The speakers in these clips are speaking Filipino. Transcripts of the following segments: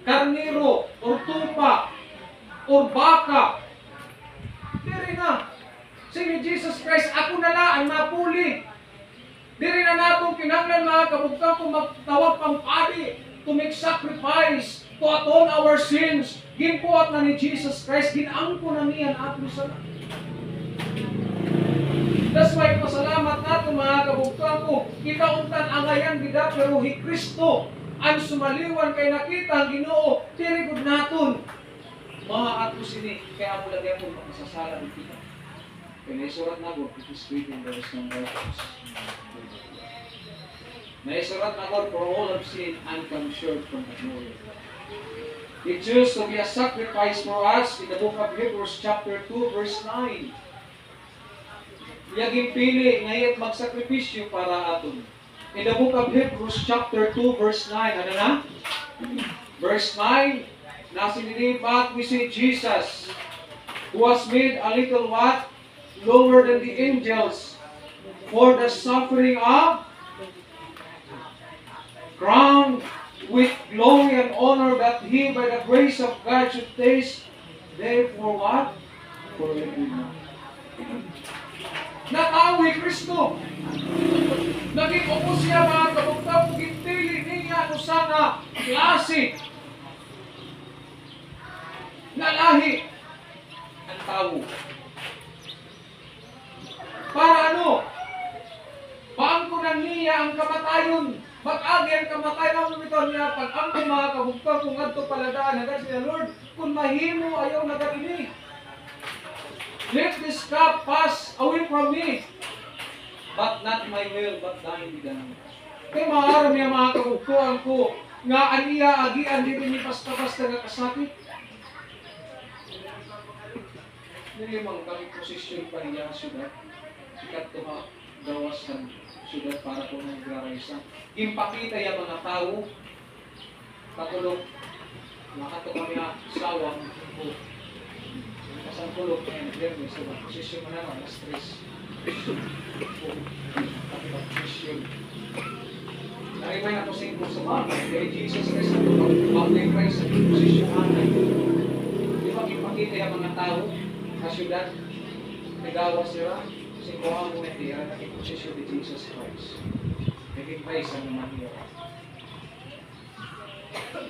karniro, or tupa, or baka. Diri na. Sige, Jesus Christ, ako na lang ang napuli. Diri na natong kinahanglan mga kabugtang kung magtawag pang pari to make sacrifice to atone our sins. Ginbuhat na ni Jesus Christ, ginangko na niya ang ato sa That's why pasalamat nato mga kabugtang ko, kita untan angayan gida pero hi Kristo ang sumaliwan kay nakita ang Ginoo, diri gud naton. Mga ato sini kaya mo lagi ako makasasala ni kita. Kaya surat na ko, it is written there is no righteous. Naisurat na ko, for all have sinned and come short from the glory. He chose to be a sacrifice for us in the book of Hebrews chapter 2 verse 9. Iyaging pili ngayat magsakripisyo para aton. In the book of Hebrews chapter 2 verse 9, ano na? Verse 9, nasa nini, but we see Jesus, who was made a little what? Lower than the angels, for the suffering of, crowned with glory and honor, that he by the grace of God should taste, therefore what? For everyone. Natawi Kristo. Naging upo siya mga kabugtang, gintili niya usa nga klase na lahi ang tao. Para ano? Paangkunan niya ang kamatayon. Mag-agi ang kamatayon ng ito niya. Pag-angkon mga kabugtang, kung adto paladaan, hanggang siya, Lord, kung mahimo ayaw nagadinig. Let this cup pass away from me. But not my will, but thine be done. Kaya maaram niya mga kabugtuan ko, nga aniya agian dito ni basta-basta nga kasakit. Hindi mang kami posisyon pa niya syudad. Sikat to ha, gawas ng syudad para po nagraraysa. Impakita yung mga tao, katulog, nakato kami na sawang po. Kasang kulog ngayon, Biyernes, so posisyon mo na naman, alas 3. Posisyon. Narimay na po sa inyo sa mga, kay Jesus Christ na po, Mountain Christ, posisyon natin. Di ba ipakita yung mga tao, sa syudad, nagawas nila, singkuhan mo na diyan, naging posisyon ni Jesus Christ. Naging Christ ang naman niya.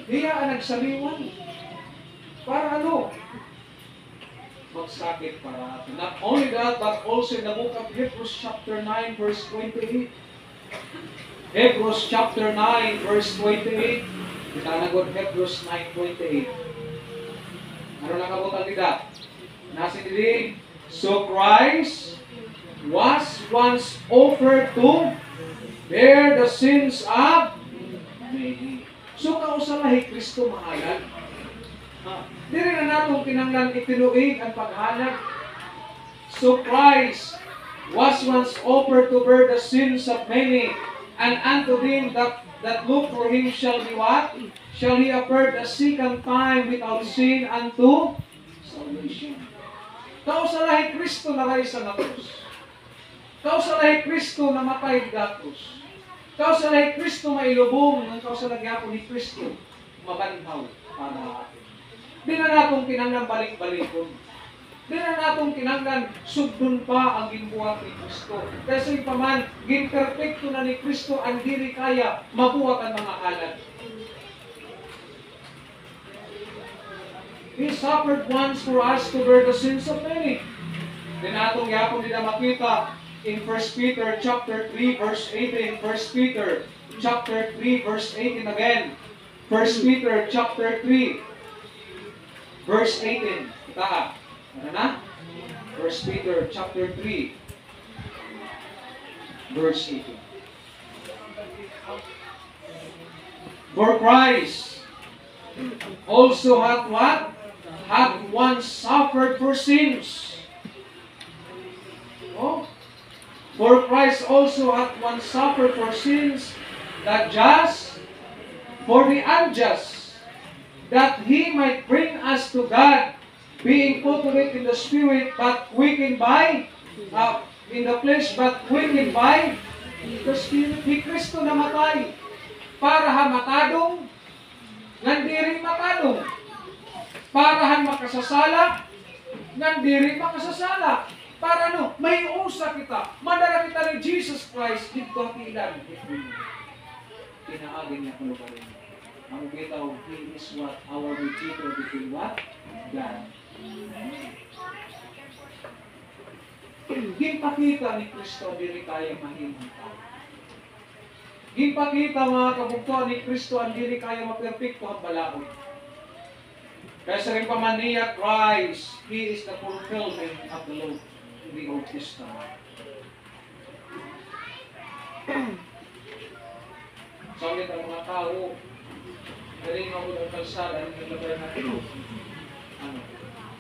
Diya ang nagsaliwan. Para ano? Magsakit para atin. Not only that, but also in the book of Hebrews chapter 9 verse 28. Hebrews chapter 9 verse 28. Kita nagot Hebrews 9:28. Ano lang kabutan nila? Nasa dili, so Christ was once offered to bear the sins of many. So kausalahi Kristo mahalan. Dili na natong kinanglan itinuig ang paghalag. So Christ was once offered to bear the sins of many, and unto them that look for him shall be what? Shall he appear the second time without sin unto salvation. Kausalahi Kristo na raysa na krus. Kausalahi Kristo na matay sa krus. Kausalahi Kristo mailubong ng kausalahi ako ni Kristo mabanhaw para atin. Di na natong kinanglan balik-balikon. Di na natong kinanglan sugdon pa ang ginbuhat ni Kristo. Kasi paman, ginperpekto na ni Kristo ang diri kaya mabuhat ang mga halad. He suffered once for us to bear the sins of many. Di natong yapon din na makita in 1 Peter chapter 3 verse 18. 1 Peter chapter 3 verse 18 again. 1 Peter chapter 3 verse 18. Kita. Ano na? 1 Peter chapter 3 verse 18. For Christ also hath what? Hath once suffered for sins. Oh. For Christ also hath once suffered for sins, the just for the unjust, that he might bring us to God, being put to it in the spirit, but quickened by, in the flesh, but quickened by the spirit. Ni Kristo namatay. para ha matadong, ngan diri matadong. Para han makasasala, ngan diri makasasala. Para ano? May usa kita. Madara kita ni Jesus Christ dito kilan. Pinaagin niya kung rin. Ang bitaw, He is what? Our mediator between what? God. Ginpakita ni Kristo, diri kaya mahimong tao. Ginpakita mga kabugtuan ni Kristo, ang diri kaya maperpekto ang balaod. Kaya sa rin paman niya, Christ, He is the fulfillment of the law in the Old Testament. Sabi ng mga tao, galing ako ng kalsada, ang naglagay natin.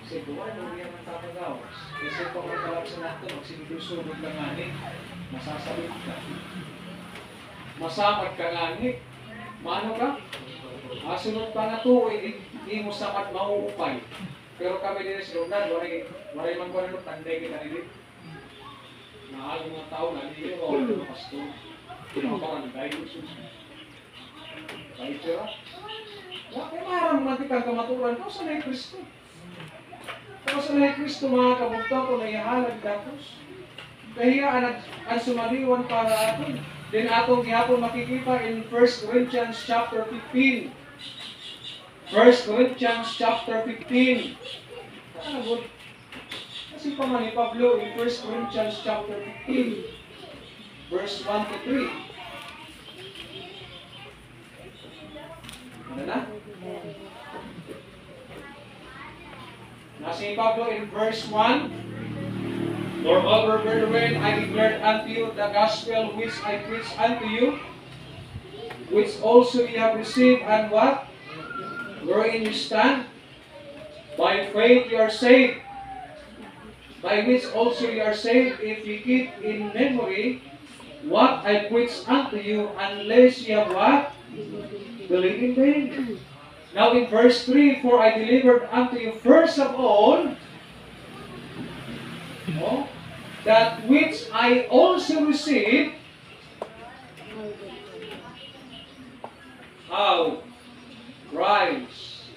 Kasi buwan, huwag yan ang tatagawas. Kasi kung magkalap sa nato, magsinusunod ka ngani, masasalit ka. Masamad ka ngani, maano ka? Sunod pa na to, hindi mo samad mauupay. Pero kami din sa lugar, waray man ko na tanday kita nilip. Nahal mga tao, naliliw ako ng pastor. Pinaparang dahil kahit siya, kaya maharang natin kang kamaturan, kung saan ay Kristo? Kung saan ay Kristo mga kabugtong kung naihalag datos? Kaya ang sumaliwan para atin. Then atong gihapon makikita in 1 Corinthians chapter 15. 1 Corinthians chapter 15. Kasi pa man ni Pablo in 1 Corinthians chapter 15. Verse 1 to 3. Ano na? Nasi Pablo in verse 1. Moreover, brethren, I declared unto you the gospel which I preached unto you, which also ye have received, and what? Wherein you stand? By faith you are saved, by which also you are saved, if ye keep in memory what I preached unto you, unless ye have what? Believe in vain. Now in verse 3, for I delivered unto you first of all, that which I also received, how Christ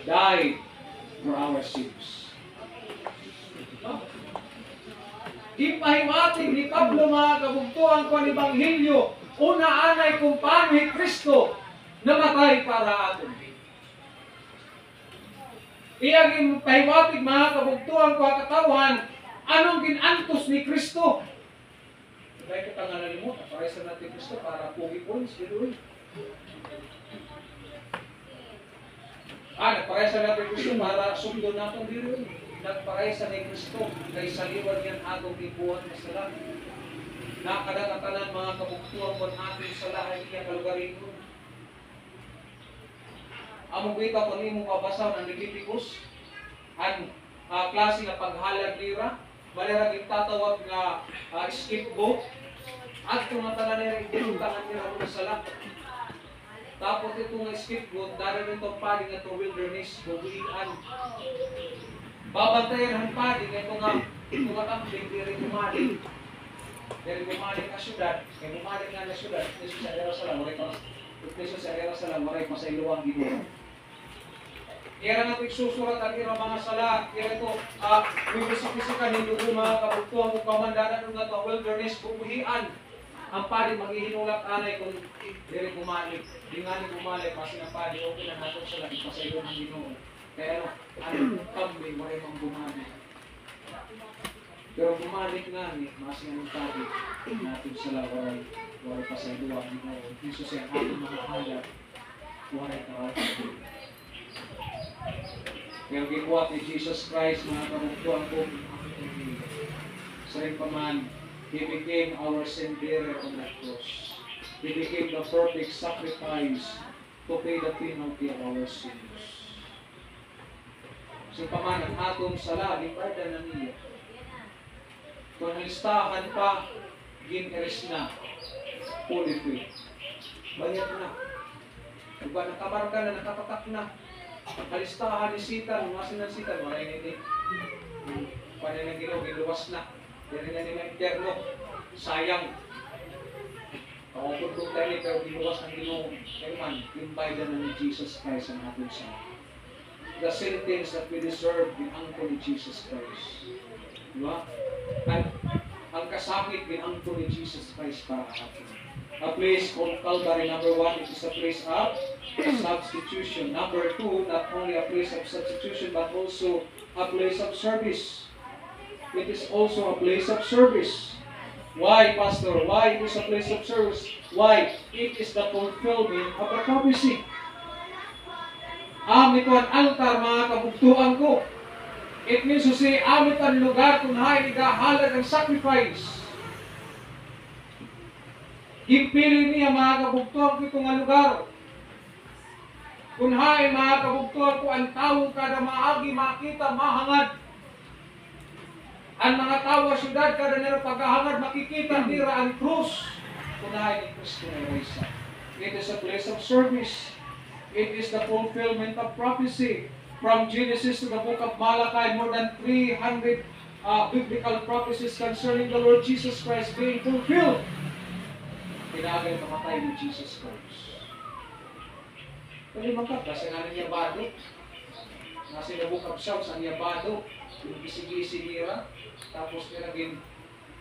died for our sins. Ipahiwatig ni Pablo mga kabugtuan ko ang Ebanghelyo, una anay kung paano ni Kristo namatay para atin. Iyang pahiwatig mga kabugtuan ko ang katawan, anong ginantos ni Kristo? Dahil katanganan mo, naparesa natin Kristo para pugi-pulis, gano'n. Nagparesa natin Kristo para sundo natin gano'n. Nagparesa ni Kristo, kay saliwan yan atong ibuhat na sala. Nakadakatanan mga kabugtuan ko natin sa lahat niya kalugarin ko. Among kita kung imong kabasaw ng Leviticus, ang klase nga paghalag lira, malera gitatawag nga scapegoat, at itong nga tanan nila itinuntangan nila mga sala. Tapos itong scapegoat, dahil itong padi nga itong wilderness, bubuian. Babantayan ang padi nga itong nga kambing, diri bumalik. Diri bumalik ka syudad, kaya bumalik nga na syudad, Kristo sa era sa lang, maray pa sa iluwang ginoo. Kaya nga susurat ang irang mga sala, kaya ito, wibisipisikan hindi ko mga kabugtuang kung kamandanan ng ito, wilderness, bubuhian. Ang padi maghihinulak anay kung diri bumalik. Di nga ni bumalik, kasi ang padi, okay na natin sila, ipasaylo ng ginoo. Kaya kambing, maray mang bumalik. Pero bumalik nga ni, masing ang padi, natin sila, waray pasaylo ang ginoo. Jesus ay ating mga halat, waray kawasan. Pero gibuhat ni Jesus Christ, mga kabugtuan ko, sa rin pa man, He became our sin bearer on that cross. He became the perfect sacrifice to pay the penalty of our sins. So pa man, ang atong sala, di parda na niya. Kung listahan pa, gin-eres na, fully free. Bayad na. Diba, nakabarka na, nakapatak na. Kalistahan ni Sitan, umasin ng Sitan, maray niti. Paano nang giluwas na. Dari na nila interno. Sayang. Kaupod ko tayo ni pero binuwas ng Ginoo. Kaya man, imbaydan na ni Jesus Christ ang ating sa. The sentence that we deserve, ginangko ni Jesus Christ. Diba? At ang kasakit, ginangko ni Jesus Christ para atin. A place called Calvary, number 1, it is a place of substitution. Number 2, not only a place of substitution, but also a place of service. It is also a place of service. Why, Pastor? Why it is a place of service? Why? It is the fulfillment of the prophecy. Amit ang altar, mga kabugtuan ko. It means to say, amit ang lugar kung hay igahalag ang sacrifice. Impili niya mga kabugtuan ko itong lugar. Kung hay mga kabugtuan ko, ang tao kada maagi makita mahangad. Ang mga tao sa syudad kada nila paghahangad makikita nila ang krus. Kung hay ni Kristo na Reysa. It is a place of service. It is the fulfillment of prophecy. From Genesis to the book of Malachi, more than 300 biblical prophecies concerning the Lord Jesus Christ being fulfilled. Pinagay pamatay ni Jesus Christ. Kaya mangkat, kasi nga niya bado. Nasa the book of Psalms, ang niya bado. Yung gisi-gisi nila. Tapos nilaging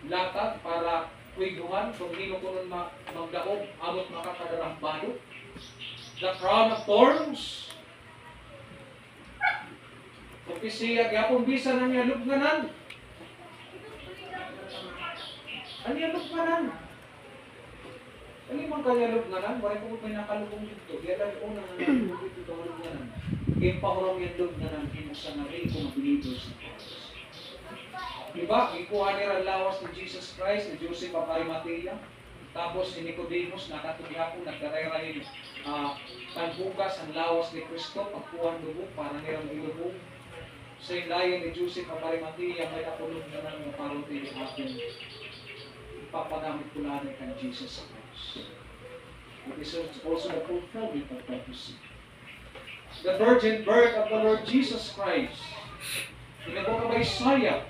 latag para kuiguhan. Kung hino ko nun magdaog, amot makakadalang bado. The crown of thorns. Kung siya, gapong bisa na niya lubganan. Ano niya lubganan? Ano yung kanya lubganan? Wala ko may nakalubong dito. Kaya lang unang nakalubong dito itong lubganan. Kaya pahurong yung lubganan, kinusa na rin kung believers ni Christ. Diba? Ikuha nila ang lawas ni Jesus Christ, ni Joseph of Arimathea. Tapos si Nicodemus, nakatugihapon, nagkarayrahin pagbukas ang lawas ni Kristo, pagkuhan lubog, para nilang ilubog. Sa ilayan ni Joseph of Arimathea, may napulog na ng paruti ni atin. Ipapagamit ko lang kay Jesus Christ. It is also the fulfillment of prophecy. The virgin birth of the Lord Jesus Christ in the book of Isaiah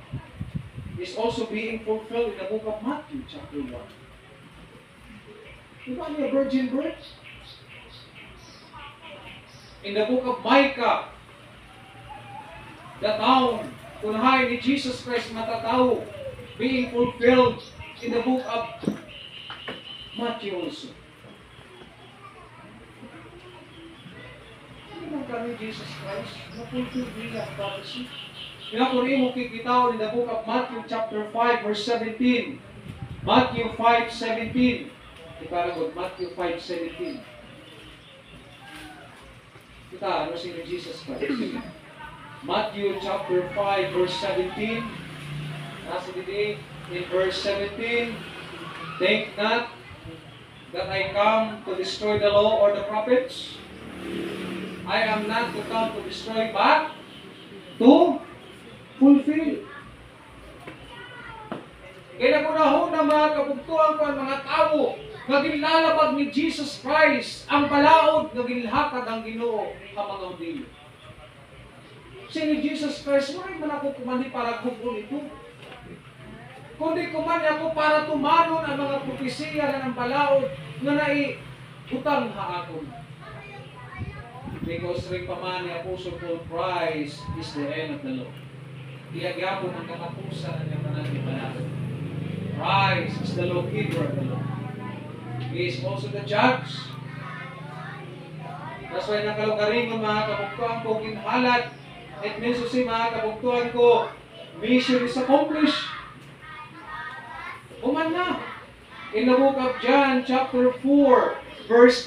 is also being fulfilled in the book of Matthew, chapter 1. Diba niya virgin birth? In the book of Micah, the town, kunhay ni Jesus Christ matatao, being fulfilled in the book of Matthew also. Hindi man kami Jesus Christ, na-fulfill niya ang prophecy. Pinapuri mo kikitaw in the book of Matthew chapter 5 verse 17. Matthew 5:17. Iparagod, Matthew 5:17. Kita, ano si Jesus Christ? Matthew chapter 5 verse 17. Nasa dito in verse 17. Think not that I come to destroy the law or the prophets. I am not to come to destroy but to fulfill. Kaya nagunahon na mga kabugtuan ko ang mga tao naging lalabag ni Jesus Christ ang balaod naging hatag ang Ginoo ang mga Hudyo. Si Jesus Christ, wala man ako kumandi para gugol ito. Kundi kumandi ako para tumanon ang mga propesiya na ng balaod na naiutang haakon. Because rin pa man ni Apostle Paul, Christ is the end of the law. Iyagyapo ng katapusan ng manang balaod. Christ is the lawgiver of the law. He is also the judge. That's why nakalugaring ng mga kabugtuan ko ginhalad. It means to say mga kabugtuan ko, mission is accomplished. Uman na. In the book of John chapter 4 verse 30.